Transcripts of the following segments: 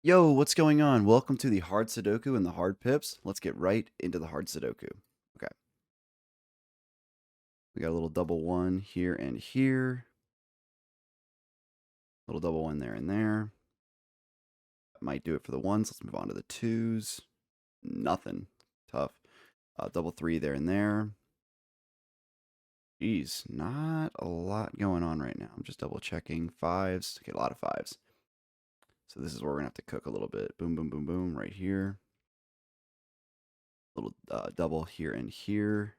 Yo, what's going on? Welcome to the hard Sudoku and the hard pips. Let's get right into the hard Sudoku. Okay, we got a little double one here and here, little double one there and there. That might do it for the ones. Let's move on to the twos. Nothing. Tough. Double three there and there. Geez, not a lot going on right now. I'm just double checking. Fives. Okay, a lot of fives. So this is where we're going to have to cook a little bit. Boom, boom, boom, boom, right here. Little double here and here.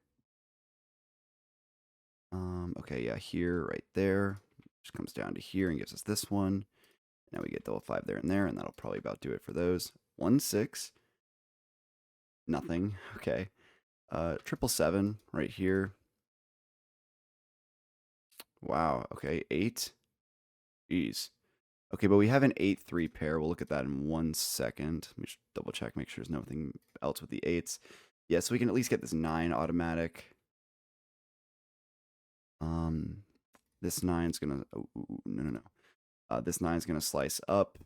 Okay, yeah, here, right there. Just comes down to here and gives us this one. Now we get double five there, and that'll probably about do it for those. 1 6, nothing. Okay. Triple seven right here. Wow. Okay, 8. Jeez. Okay, but we have an 8 3 pair. We'll look at that in 1 second. Let me just double check, make sure there's nothing else with the eights. Yeah, so we can at least get this 9 automatic. This nine's gonna. Oh, no, no, no. This nine's gonna slice up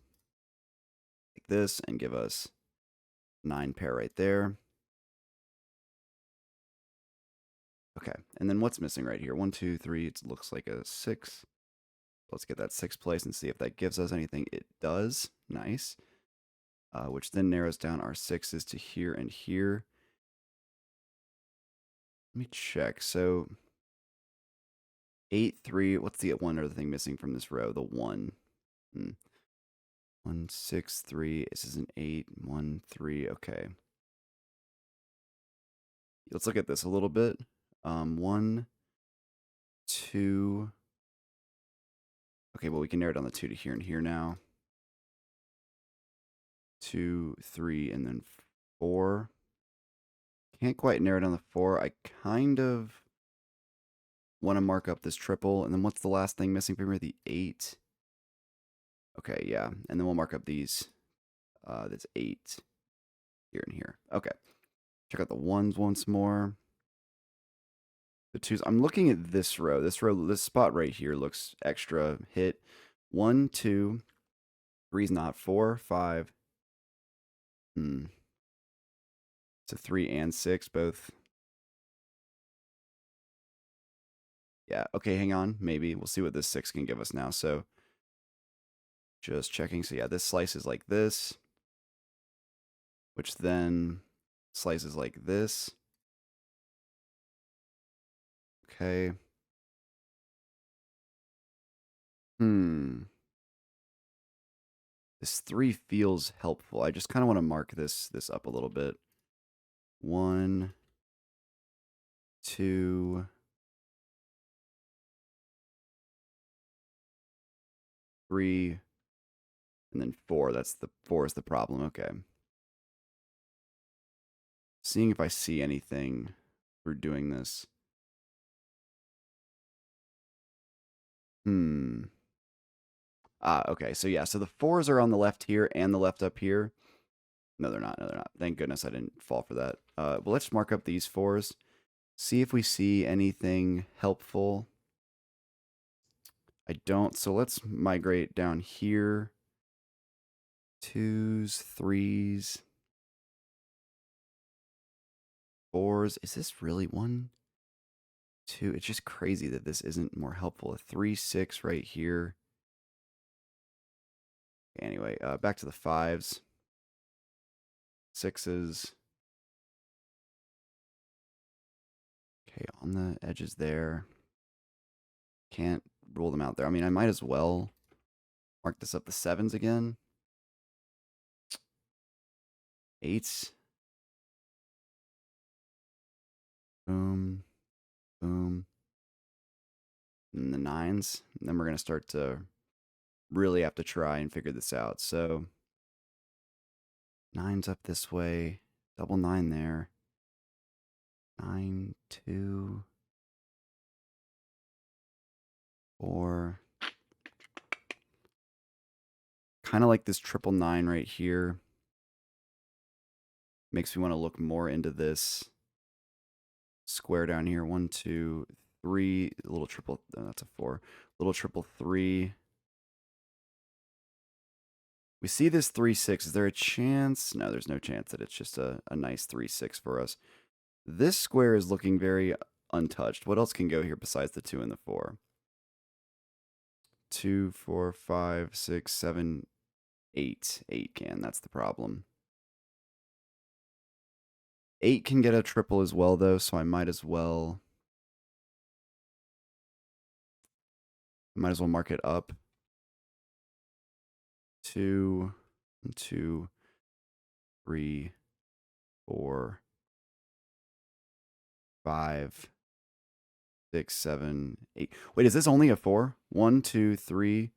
like this and give us 9 pair right there. Okay, and then what's missing right here? 1 2 3. It looks like a 6. Let's get that 6th place and see if that gives us anything. It does. Nice. Which then narrows down our sixes to here and here. Let me check. So 8 3. What's the one other thing missing from this row? The 1. 1 6 3. This is an 8 1 3. Okay. Let's look at this a little bit. 1 2. Okay, well, we can narrow down the 2 to here and here now. 2 3 and then 4. Can't quite narrow down the 4. I kind of want to mark up this triple. And then what's the last thing missing from here? The 8. Okay, yeah. And then we'll mark up these. That's 8 here and here. Okay. Check out the ones once more. The twos. I'm looking at this row. This spot right here looks extra hit. 1 2. 3's not. 4 5. So 3 and 6 both. Yeah, okay, hang on. Maybe. We'll see what this 6 can give us now. So just checking. So yeah, this slices like this, which then slices like this. Okay. This 3 feels helpful. I just kind of want to mark this up a little bit. 1 2 3 and then 4. That's the 4 is the problem. Okay. Seeing if I see anything for doing this. Okay. So yeah, so the 4s are on the left here and the left up here. No, they're not. No, they're not. Thank goodness I didn't fall for that. Well, let's mark up these 4s. See if we see anything helpful. I don't. So let's migrate down here. 2s, 3s, 4s. Is this really 1, 2? It's just crazy that this isn't more helpful. A 3 6 right here. Anyway, back to the 5s. 6s. Okay, on the edges there. Can't rule them out there. I mean, I might as well mark this up the 7s again. 8s. Boom. Boom. And the 9s. And then we're going to start to really have to try and figure this out. So 9's up this way. Double 9 there. 9 2 4. Kind of like this triple 9 right here. Makes me want to look more into this square down here. 1 2 3. A little triple. Oh, that's a 4. Little triple 3. We see this 3-6. Is there a chance? No, there's no chance that it's just a nice 3-6 for us. This square is looking very untouched. What else can go here besides the 2 and the 4? 2, 4, 5, 6, 7, 8. 8 can. That's the problem. 8 can get a triple as well, though, so I might as well mark it up. 2, 2, 3, 4, 5, 6, 7, 8. Wait, is this only a 4? 1, 2, 3,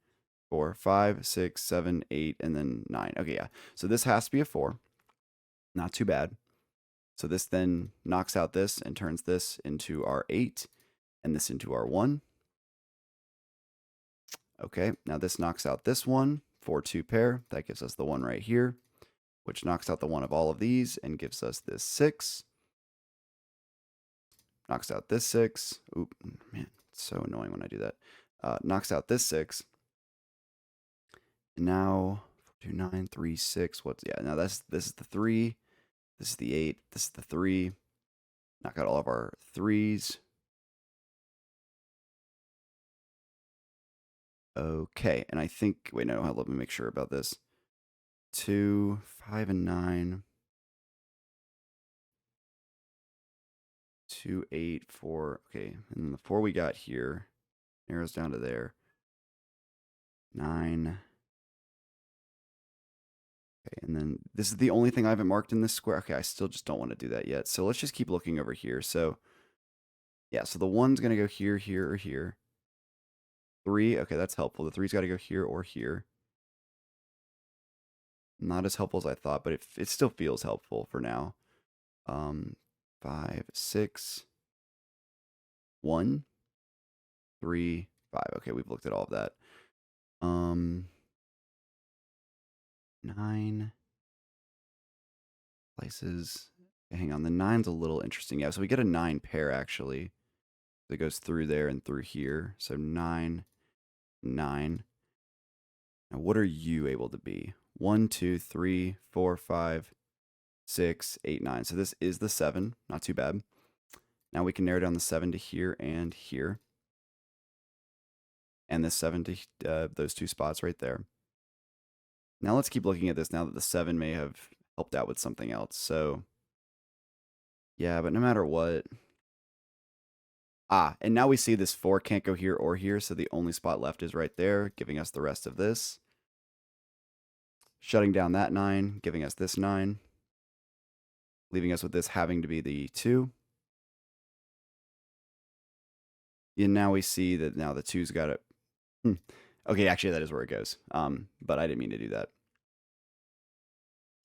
4, 5, 6, 7, 8, and then 9. Okay, yeah. So this has to be a 4. Not too bad. So this then knocks out this and turns this into our 8 and this into our 1. Okay, now this knocks out this one, 4-2 pair. That gives us the 1 right here, which knocks out the 1 of all of these and gives us this 6. Knocks out this 6. Oop, man, it's so annoying when I do that. Knocks out this 6. And now 2, 9, 3, 6. Now this is the 3. This is the 8. This is the 3. Knock out all of our 3s. Okay, and I think, wait, no, let me make sure about this. 2, 5, and 9. 2, 8, 4. Okay, and then the 4 we got here narrows down to there. 9. Okay, and then this is the only thing I haven't marked in this square. Okay, I still just don't want to do that yet. So let's just keep looking over here. So, yeah, so the 1's going to go here, here, or here. 3, okay, that's helpful. The 3's got to go here or here. Not as helpful as I thought, but it still feels helpful for now. 5, 6, 1, 3, 5. Okay, we've looked at all of that. 9 places. Hang on, the 9's a little interesting. Yeah, so we get a 9 pair actually. That goes through there and through here. So 9, 9. Now, what are you able to be? 1, 2, 3, 4, 5, 6, 8, 9. So this is the 7. Not too bad. Now we can narrow down the 7 to here and here. And the 7 to those 2 spots right there. Now let's keep looking at this now that the 7 may have helped out with something else. So, yeah, but no matter what. And now we see this 4 can't go here or here, so the only spot left is right there, giving us the rest of this. Shutting down that 9, giving us this 9. Leaving us with this having to be the 2. And now we see that now the 2's got it. Okay, actually that is where it goes. But I didn't mean to do that.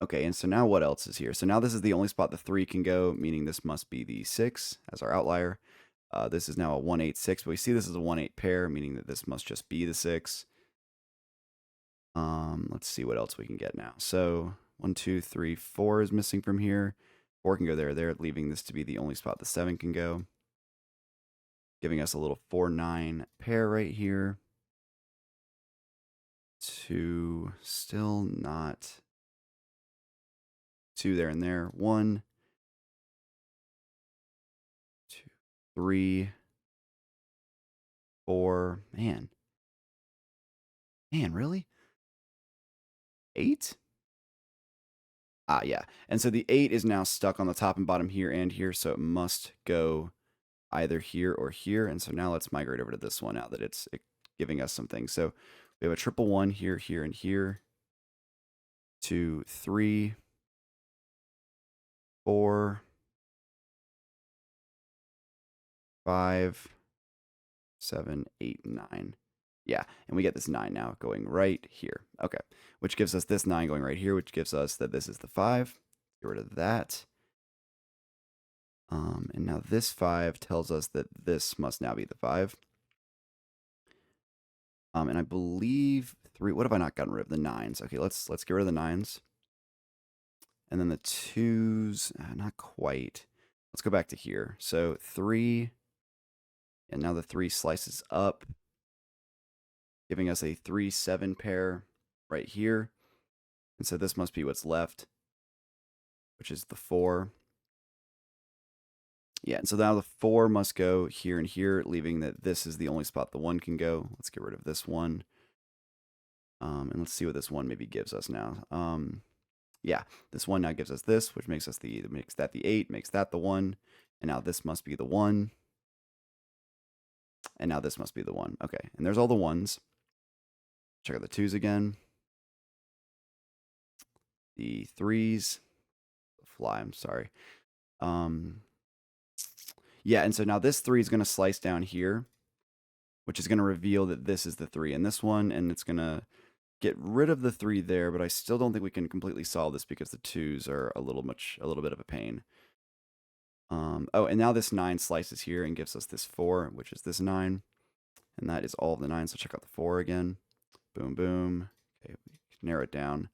Okay, and so now what else is here? So now this is the only spot the 3 can go, meaning this must be the 6 as our outlier. This is now a 1, 8, 6, but we see this is a 1, 8 pair, meaning that this must just be the 6. Let's see what else we can get now. So 1, 2, 3, 4 is missing from here. 4 can go there, leaving this to be the only spot the 7 can go. Giving us a little 4, 9 pair right here. 2, still not. 2 there and there. 1, 2, 3, 4. Man, really? 8? Yeah. And so the 8 is now stuck on the top and bottom here and here, so it must go either here or here. And so now let's migrate over to this one now that it's giving us some things. So we have a triple 1 here, here, and here. 2, 3, 4, 5, 7, 8, 9. Yeah, and we get this 9 now going right here. Okay, which gives us this 9 going right here, which gives us that this is the 5. Get rid of that. And now this 5 tells us that this must now be the 5. And I believe 3. What have I not gotten rid of? The 9s. Okay, let's get rid of the 9s. And then the 2s, not quite. Let's go back to here. So 3, and now the 3 slices up, giving us a 3, 7 pair right here. And so this must be what's left, which is the 4. Yeah, and so now the 4 must go here and here, leaving that this is the only spot the 1 can go. Let's get rid of this 1. And let's see what this 1 maybe gives us now. Yeah, this 1 now gives us this, which makes us makes that the 8, makes that the 1. And now this must be the 1. And now this must be the 1. Okay, and there's all the 1s. Check out the 2s again. The 3s. Fly, I'm sorry. Yeah, and so now this 3 is going to slice down here, which is going to reveal that this is the 3 in this one, and it's going to get rid of the 3 there, but I still don't think we can completely solve this because the 2s are a little bit of a pain. Oh, and now this 9 slices here and gives us this 4, which is this 9, and that is all of the 9, so check out the 4 again. Boom, boom. Okay, we can narrow it down.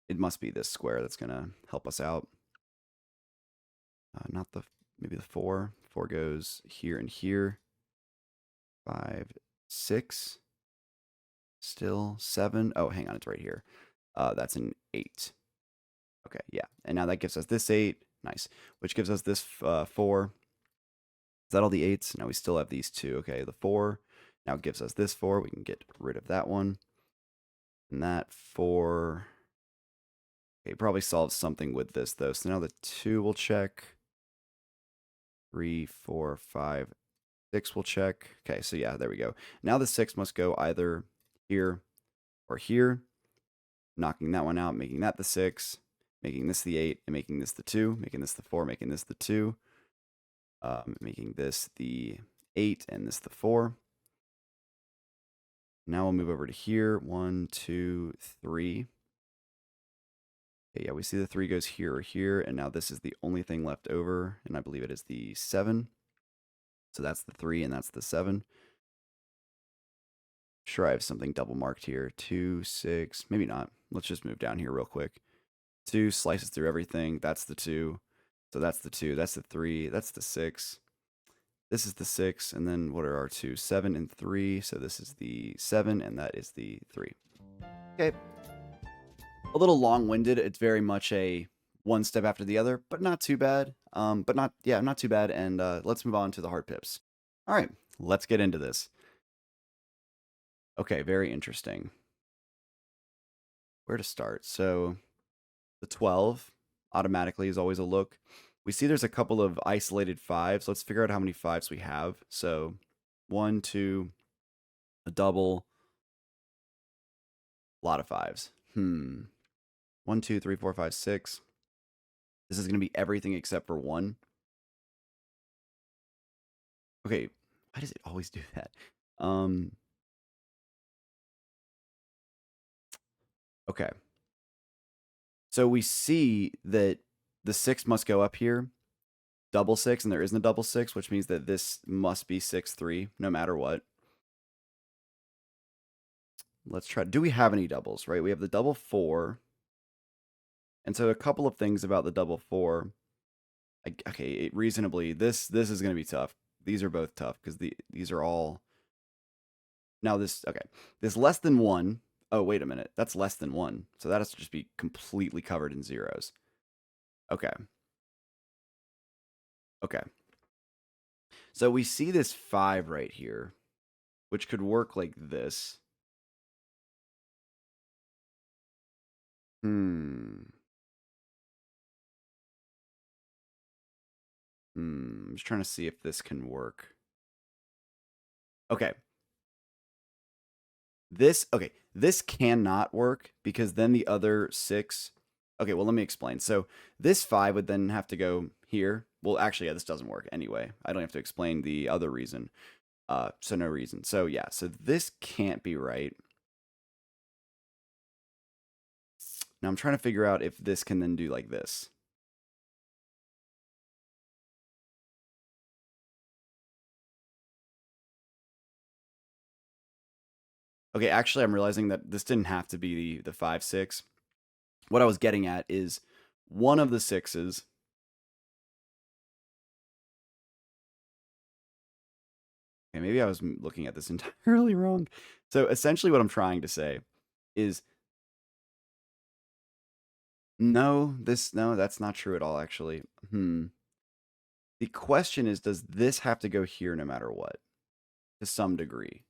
It must be this square that's going to help us out. Not the, maybe the 4. 4 goes here and here. 5, 6. Still 7. Oh, hang on, it's right here. That's an 8. Okay, yeah. And now that gives us this 8. Nice. Which gives us this 4. Is that all the 8s? Now we still have these 2. Okay, the 4. Now it gives us this 4. We can get rid of that one. And that 4. Okay, probably solves something with this, though. So now the 2 will check. 3, 4, 5, 6 will check. Okay, so yeah, there we go. Now the 6 must go either here or here. Knocking that one out, making that the 6, making this the 8, and making this the 2, making this the 4, making this the 2, making this the 8, and this the 4. Now we'll move over to here. 1, 2, 3. Okay, yeah, we see the 3 goes here or here, and now this is the only thing left over, and I believe it is the 7. So that's the 3, and that's the 7. Sure, I have something double marked here. 2, 6, maybe not. Let's just move down here real quick. 2 slices through everything. That's the 2. So that's the 2. That's the 3. That's the 6. This is the 6. And then what are our 2? 7 and 3. So this is the 7, and that is the 3. Okay. A little long-winded. It's very much a one step after the other, but not too bad. Not too bad. And let's move on to the hard pips. All right, let's get into this. Okay, very interesting. Where to start? So the 12 automatically is always a look. We see there's a couple of isolated 5s. Let's figure out how many 5s we have. So 1, 2, a double, a lot of 5s. 1, 2, 3, 4, 5, 6. This is going to be everything except for 1. Okay, why does it always do that? Okay. So we see that the 6 must go up here, double 6, and there isn't a double 6, which means that this must be 6, 3, no matter what. Let's try. Do we have any doubles, right? We have the double 4. And so a couple of things about the double 4. Okay, reasonably, this is going to be tough. These are both tough because these are all. Now this, okay, this less than 1. Oh, wait a minute. That's less than 1. So that has to just be completely covered in zeros. Okay. Okay. So we see this 5 right here, which could work like this. I'm just trying to see if this can work. Okay. This cannot work because then the other 6. Okay, well, let me explain. So this 5 would then have to go here. Well, actually, yeah, this doesn't work anyway. I don't have to explain the other reason. So no reason. So yeah, so this can't be right. Now I'm trying to figure out if this can then do like this. Okay, actually, I'm realizing that this didn't have to be the 5, 6. What I was getting at is one of the 6s. Okay, Okay, maybe I was looking at this entirely wrong. So essentially what I'm trying to say is no, that's not true at all, actually. The question is, does this have to go here no matter what? To some degree.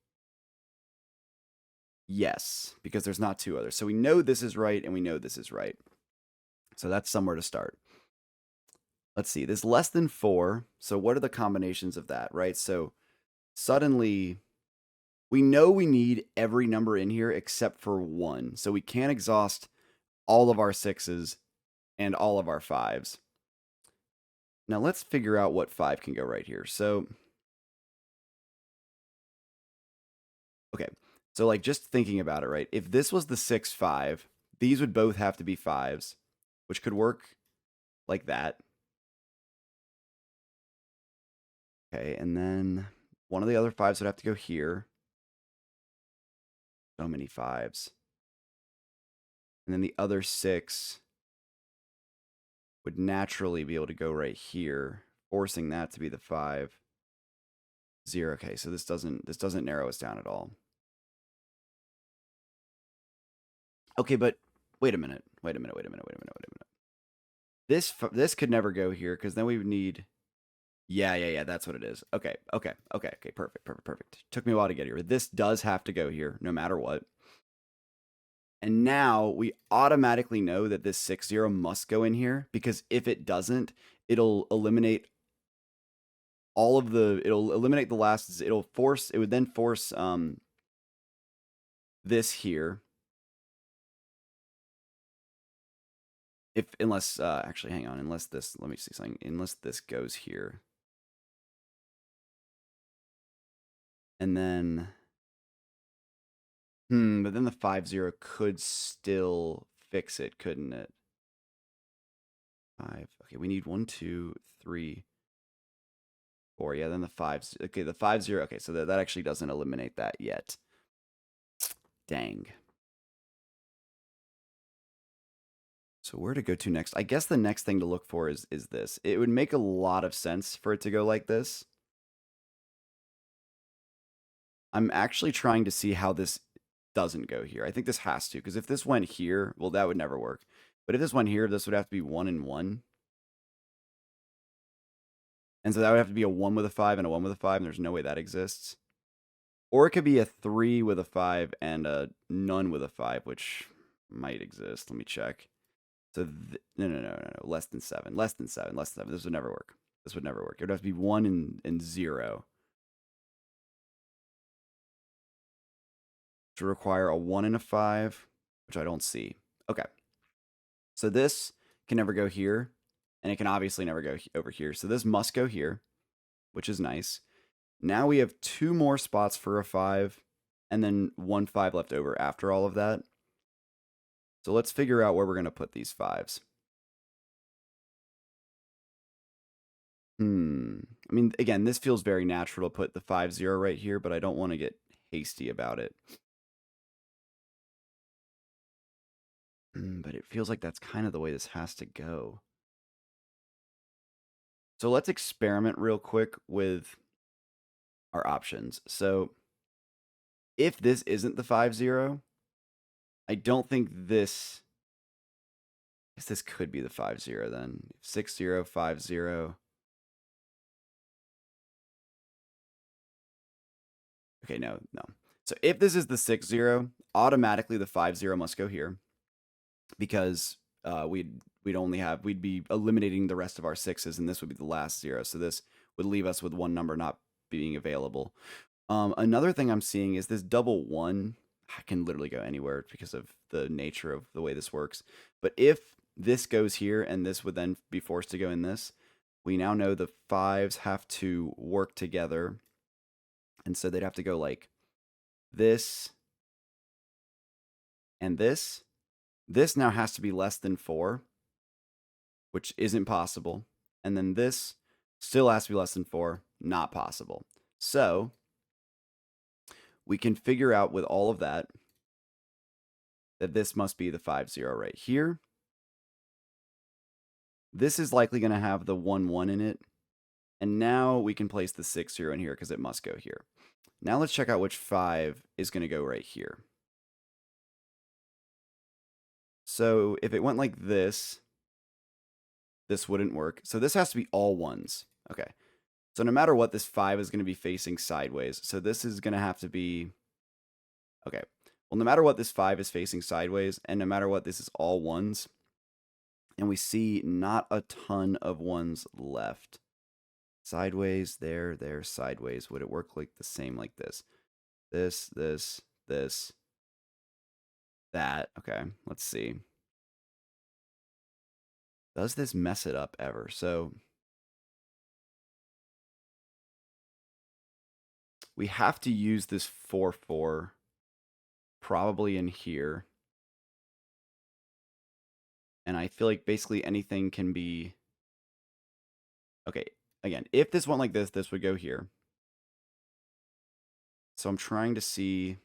Yes, because there's not two others. So we know this is right and we know this is right. So that's somewhere to start. Let's see, this less than 4. So what are the combinations of that, right? So suddenly we know we need every number in here except for 1. So we can't exhaust all of our 6s and all of our 5s. Now let's figure out what 5 can go right here. So, okay. So like just thinking about it, right? If this was the 6, 5, these would both have to be 5s, which could work like that. Okay, and then one of the other 5s would have to go here. So many 5s. And then the other 6 would naturally be able to go right here, forcing that to be the 5, 0. Okay, so this doesn't narrow us down at all. Okay, but wait a minute. This could never go here because then we would need. Yeah. That's what it is. Okay. Perfect. Took me a while to get here. This does have to go here no matter what. And now we automatically know that this 6-0 must go in here because if it doesn't, it'll eliminate all of the. It'll eliminate the last. It'll force. It would then force this here. Unless actually hang on, unless this, let me see something, unless this goes here. And then but then the 5-0 could still fix it, couldn't it? 5. Okay, we need 1, 2, 3, 4. Yeah, then the 5s. Okay, the 5-0. Okay, so that actually doesn't eliminate that yet. Dang. So where to go to next? I guess the next thing to look for is this. It would make a lot of sense for it to go like this. I'm actually trying to see how this doesn't go here. I think this has to, because if this went here, well, that would never work. But if this went here, this would have to be 1 and 1. And so that would have to be a 1 with a 5 and a 1 with a 5, and there's no way that exists. Or it could be a 3 with a 5 and a none with a 5, which might exist. Let me check. So, no. Less than 7. Less than 7. This would never work. It would have to be 1 and 0. To require a 1 and a 5, which I don't see. Okay. So this can never go here, and it can obviously never go over here. So this must go here, which is nice. Now we have 2 more spots for a 5, and then 1 5 left over after all of that. So let's figure out where we're going to put these 5s. I mean, again, this feels very natural to put the 5-0 right here, but I don't want to get hasty about it. But it feels like that's kind of the way this has to go. So let's experiment real quick with our options. So if this isn't the 5-0, I don't think this. I guess this could be the 5-0 then. 6-0, 5-0. Okay, no. So if this is the 6-0, automatically the 5-0 must go here because we'd be eliminating the rest of our 6s, and this would be the last 0. So this would leave us with one number not being available. Another thing I'm seeing is this double 1 can literally go anywhere because of the nature of the way this works. But if this goes here and this would then be forced to go in this, we now know the 5s have to work together. And so they'd have to go like this and this. This now has to be less than 4, which isn't possible. And then this still has to be less than 4, not possible. So we can figure out with all of that this must be the 5-0 right here. This is likely going to have the 1-1 in it. And now we can place the 6-0 in here because it must go here. Now let's check out which 5 is going to go right here. So if it went like this wouldn't work. So this has to be all ones. Okay. So no matter what, this 5 is going to be facing sideways. So this is going to have to be, okay. Well, no matter what, this 5 is facing sideways, and no matter what, this is all ones. And we see not a ton of ones left. Sideways, there, sideways. Would it work like the same like this? This, that. Okay, let's see. Does this mess it up ever? So we have to use this 4 probably in here. And I feel like basically anything can be... Okay, again, if this went like this would go here. So I'm trying to see...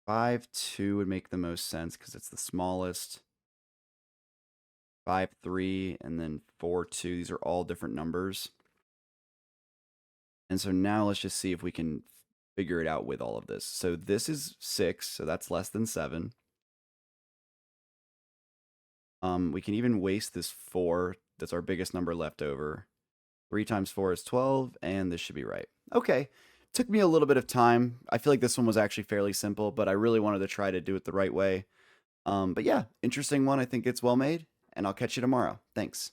5-2 would make the most sense because it's the smallest. 5-3 and then 4-2. These are all different numbers. And so now let's just see if we can figure it out with all of this. So this is 6, so that's less than 7. We can even waste this 4. That's our biggest number left over. 3 times 4 is 12, and this should be right. Okay. Took me a little bit of time. I feel like this one was actually fairly simple, but I really wanted to try to do it the right way. But yeah, interesting one. I think it's well made, and I'll catch you tomorrow. Thanks.